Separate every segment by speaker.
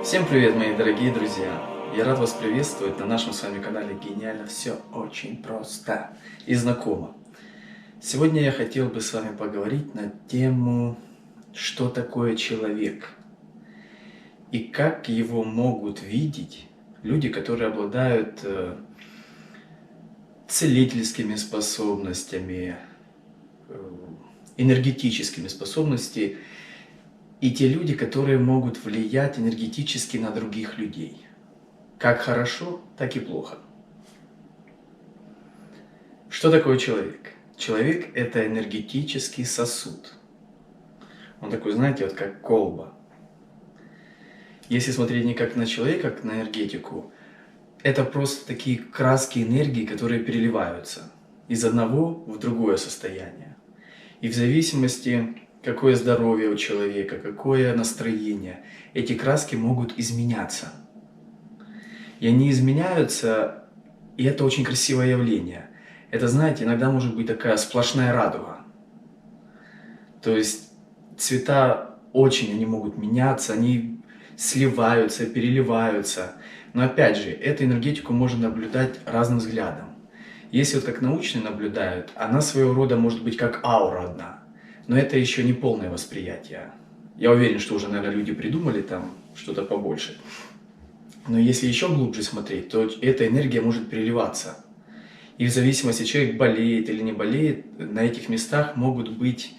Speaker 1: Всем привет, мои дорогие друзья! Я рад вас приветствовать на нашем с вами канале «Гениально. Все очень просто и знакомо». Сегодня я хотел бы с вами поговорить на тему, что такое человек и как его могут видеть люди, которые обладают целительскими способностями, энергетическими способностями, и те люди, которые могут влиять энергетически на других людей. Как хорошо, так и плохо. Что такое человек? Человек – это энергетический сосуд. Он такой, знаете, вот как колба. Если смотреть не как на человека, как на энергетику, это просто такие краски энергии, которые переливаются из одного в другое состояние. И в зависимости, какое здоровье у человека, какое настроение, эти краски могут изменяться. И они изменяются, и это очень красивое явление. Это, знаете, иногда может быть такая сплошная радуга. То есть цвета они могут меняться, они сливаются, переливаются. Но опять же, эту энергетику можно наблюдать разным взглядом. Если вот как научные наблюдают, она своего рода может быть как аура одна. Но это еще не полное восприятие. Я уверен, что уже, наверное, люди придумали там что-то побольше. Но если еще глубже смотреть, то эта энергия может переливаться. И в зависимости, человек болеет или не болеет, на этих местах могут быть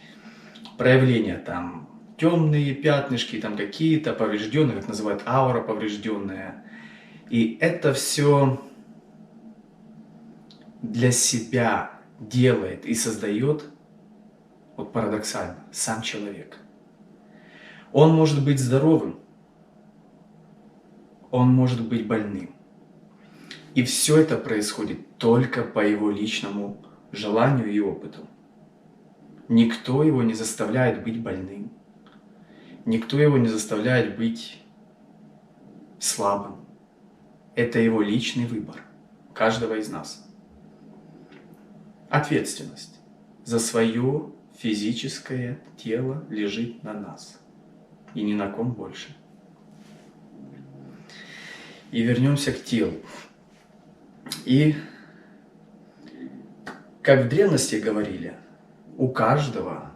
Speaker 1: проявления там, темные пятнышки, там какие-то поврежденные, как называют аура поврежденная. И это все для себя делает и создает, вот парадоксально, сам человек. Он может быть здоровым, он может быть больным. И все это происходит только по его личному желанию и опыту. Никто его не заставляет быть больным. Никто его не заставляет быть слабым. Это его личный выбор, каждого из нас. Ответственность за свое физическое тело лежит на нас. И ни на ком больше. И вернемся к телу. И, как в древности говорили, у каждого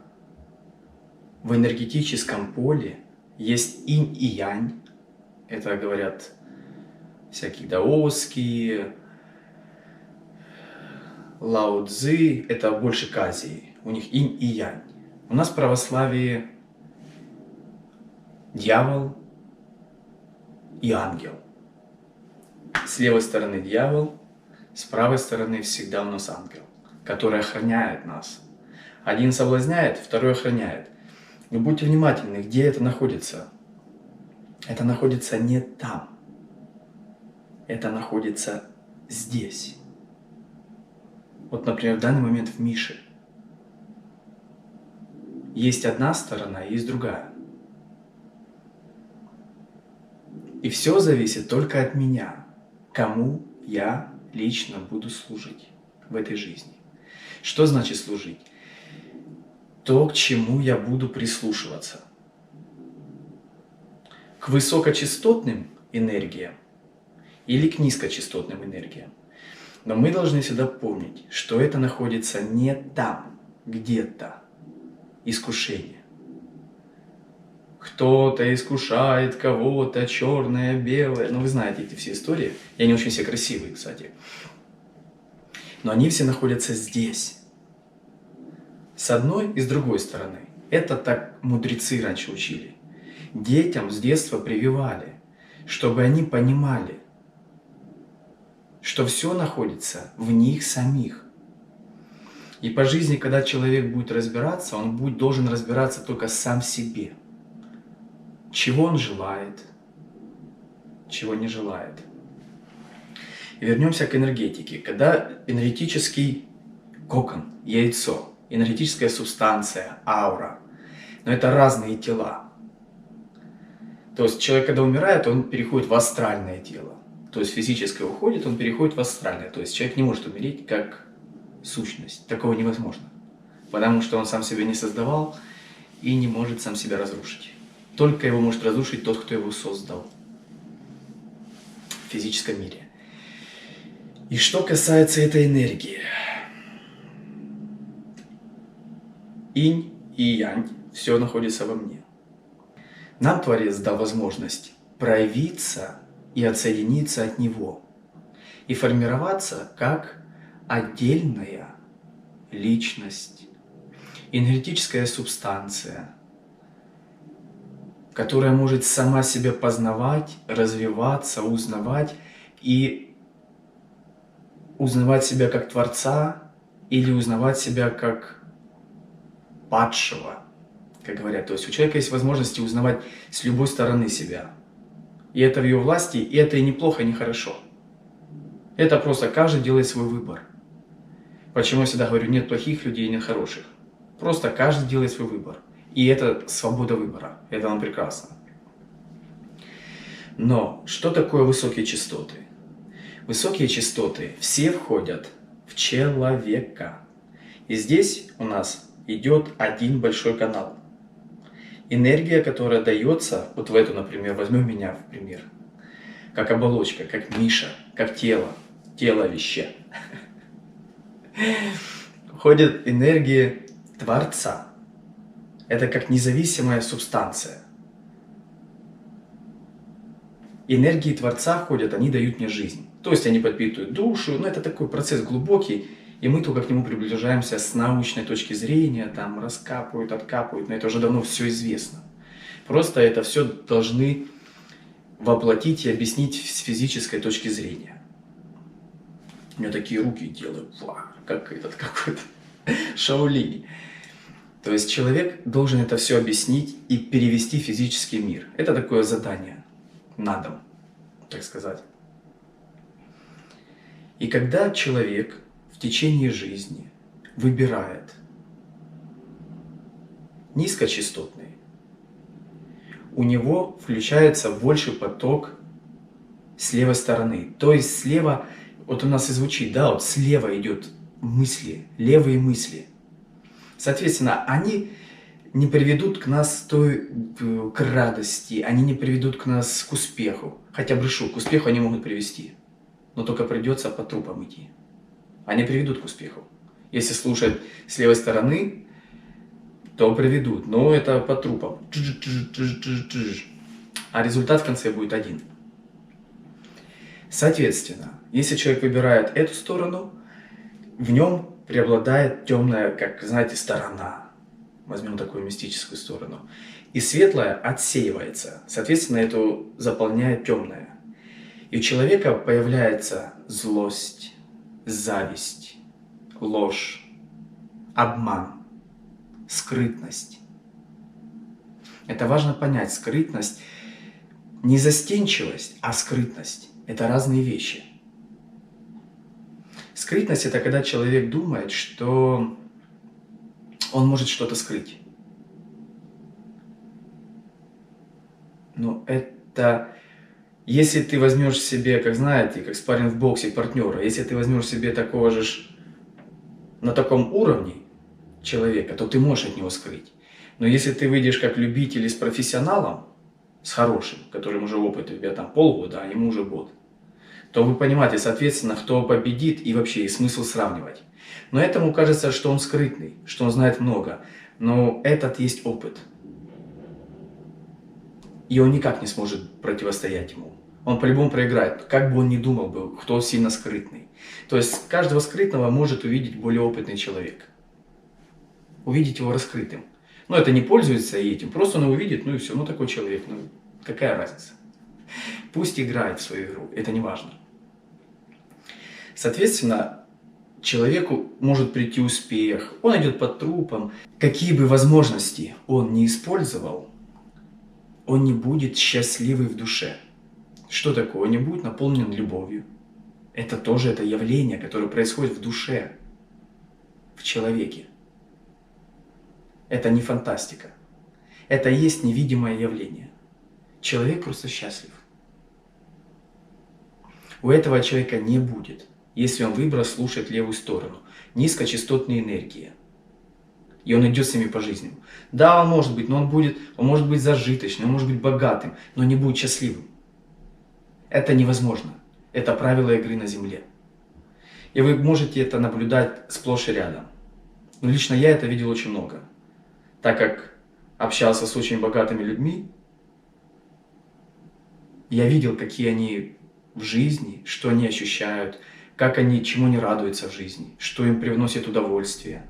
Speaker 1: в энергетическом поле есть инь и янь. Это говорят всякие даосские, Лао Цзы, это больше к Азии. У них инь и янь. У нас в православии дьявол и ангел. С левой стороны дьявол, с правой стороны всегда у нас ангел, который охраняет нас. Один соблазняет, второй охраняет. Но будьте внимательны, где это находится. Это находится не там. Это находится здесь. Вот, например, в данный момент в Мише. Есть одна сторона, есть другая. И все зависит только от меня, кому я лично буду служить в этой жизни. Что значит служить? То, к чему я буду прислушиваться. К высокочастотным энергиям или к низкочастотным энергиям. Но мы должны всегда помнить, что это находится не там, где-то, искушение. Кто-то искушает кого-то, черное, белое. Ну, вы знаете эти все истории. И они очень все красивые, кстати. Но они все находятся здесь. С одной и с другой стороны. Это так мудрецы раньше учили. Детям с детства прививали, чтобы они понимали, что все находится в них самих. И по жизни, когда человек будет разбираться, он должен разбираться только сам в себе. Чего он желает, чего не желает. И вернемся к энергетике. Когда энергетический кокон, яйцо, энергетическая субстанция, аура, но это разные тела. То есть человек, когда умирает, он переходит в астральное тело. То есть физическое уходит, он переходит в астральное. То есть человек не может умереть как сущность. Такого невозможно. Потому что он сам себя не создавал и не может сам себя разрушить. Только его может разрушить тот, кто его создал. в физическом мире. И что касается этой энергии. Инь и янь, все находится во мне. Нам Творец дал возможность проявиться и отсоединиться от Него. И формироваться как отдельная личность, энергетическая субстанция, которая может сама себя познавать, развиваться, узнавать и узнавать себя как Творца или узнавать себя как падшего, как говорят. То есть у человека есть возможности узнавать с любой стороны себя. И это в его власти, и это и неплохо, и не хорошо. Это просто каждый делает свой выбор. Почему я всегда говорю, нет плохих людей и нет хороших. Просто каждый делает свой выбор. И это свобода выбора. Это нам прекрасно. Но что такое высокие частоты? Высокие частоты все входят в человека. И здесь у нас идет один большой канал. Энергия, которая дается, вот в эту, например, возьмем меня в пример, как оболочка, как Миша, как тело, теловище. Входит энергия Творца. Это как независимая субстанция. Энергии Творца входят, они дают мне жизнь. То есть они подпитывают душу, но это такой процесс глубокий, и мы только к нему приближаемся с научной точки зрения, там раскапывают, откапывают, но это уже давно все известно. Просто это все должны воплотить и объяснить с физической точки зрения. У меня такие руки делают, как этот какой-то Шаолинь. То есть человек должен это все объяснить и перевести в физический мир. Это такое задание на дом, так сказать. И когда человек в течение жизни выбирает низкочастотный, у него включается больший поток с левой стороны. То есть слева, вот у нас и звучит, да, вот слева идет мысли, левые мысли. Соответственно, они не приведут к нас к радости, они не приведут к нас к успеху. Хотя брешу, к успеху они могут привести, но только придется по трупам идти. Они приведут к успеху. Если слушать с левой стороны, то приведут, но это по трупам. А результат в конце будет один. Соответственно, если человек выбирает эту сторону, в нем преобладает темная, как знаете, сторона. Возьмем такую мистическую сторону. И светлая отсеивается. Соответственно, эту заполняет темная. И у человека появляется злость, зависть, ложь, обман, скрытность. Это важно понять. Скрытность, не застенчивость, а скрытность. Это разные вещи. Скрытность – это когда человек думает, что он может что-то скрыть. Но это, если ты возьмешь себе, как знаете, как спарринг в боксе партнера, если ты возьмешь себе такого же на таком уровне человека, то ты можешь от него скрыть. Но если ты выйдешь как любитель с профессионалом, с хорошим, которым уже опыт у тебя там полгода, а ему уже год, то вы понимаете, соответственно, кто победит и вообще и смысл сравнивать. Но этому кажется, что он скрытный, что он знает много. Но этот есть опыт. И он никак не сможет противостоять ему. Он по-любому проиграет, как бы он ни думал бы, кто сильно скрытный. То есть каждого скрытного может увидеть более опытный человек. Увидеть его раскрытым. Но это не пользуется этим, просто он его увидит, ну и все, ну такой человек, ну какая разница. Пусть играет в свою игру, это не важно. Соответственно, человеку может прийти успех, он идет под трупом. Какие бы возможности он ни использовал, он не будет счастливый в душе. Что такое? Он не будет наполнен любовью. Это тоже это явление, которое происходит в душе, в человеке. Это не фантастика. Это и есть невидимое явление. Человек просто счастлив. У этого человека не будет, если он выбрал слушать левую сторону, низкочастотные энергии. И он идет с ними по жизни. Да, он может быть, но он может быть зажиточным, он может быть богатым, но не будет счастливым. Это невозможно. Это правила игры на Земле. И вы можете это наблюдать сплошь и рядом. Но лично я это видел очень много. Так как общался с очень богатыми людьми, я видел, какие они в жизни, что они ощущают, как они, чему они радуются в жизни, что им привносит удовольствие.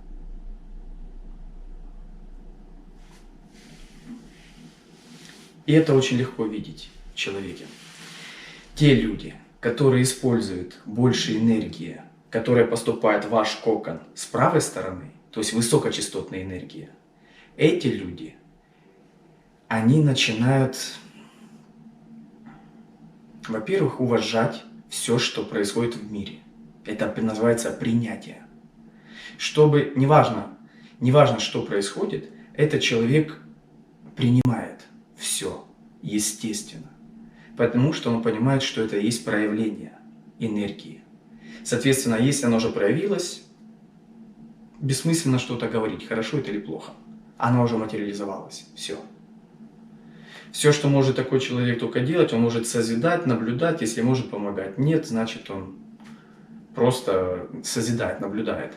Speaker 1: И это очень легко видеть в человеке. Те люди, которые используют больше энергии, которая поступает в ваш кокон с правой стороны, то есть высокочастотная энергия, эти люди, они начинают, во-первых, уважать все, что происходит в мире. Это называется принятие. Чтобы, неважно, что происходит, этот человек принимает все, естественно. Потому что он понимает, что это есть проявление энергии. Соответственно, если оно уже проявилось, бессмысленно что-то говорить, хорошо это или плохо. Оно уже материализовалось. Все. Все, что может такой человек только делать, он может созидать, наблюдать, если может помогать. Нет, значит он просто созидает, наблюдает.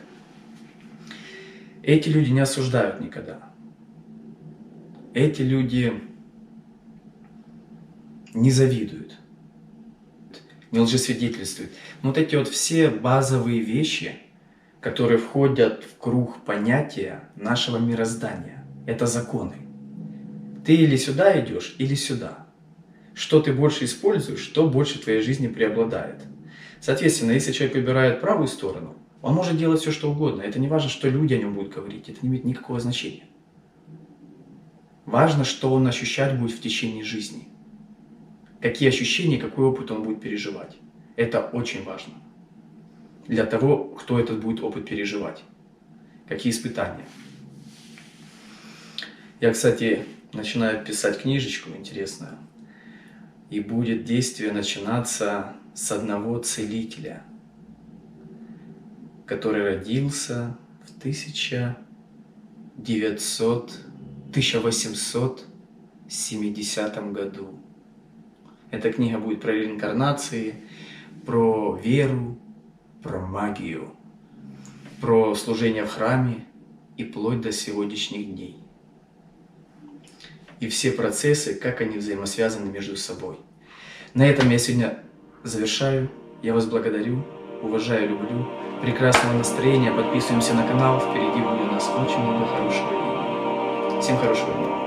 Speaker 1: Эти люди не осуждают никогда. Эти люди не завидуют, не лжесвидетельствуют. Но вот эти вот все базовые вещи, которые входят в круг понятия нашего мироздания, это законы. Ты или сюда идешь, или сюда. Что ты больше используешь, то больше в твоей жизни преобладает. Соответственно, если человек выбирает правую сторону, он может делать все, что угодно. Это не важно, что люди о нем будут говорить, это не имеет никакого значения. Важно, что он ощущать будет в течение жизни. Какие ощущения, какой опыт он будет переживать. Это очень важно. Для того, кто этот будет опыт переживать. Какие испытания. Я, кстати, начинаю писать книжечку интересную. И будет действие начинаться с одного целителя, который родился в 1870 году. Эта книга будет про реинкарнации, про веру, про магию, про служение в храме и вплоть до сегодняшних дней. И все процессы, как они взаимосвязаны между собой. На этом я сегодня завершаю. Я вас благодарю, уважаю, люблю. Прекрасного настроения. Подписываемся на канал. Впереди будет у нас очень много хорошего видео. Всем хорошего дня.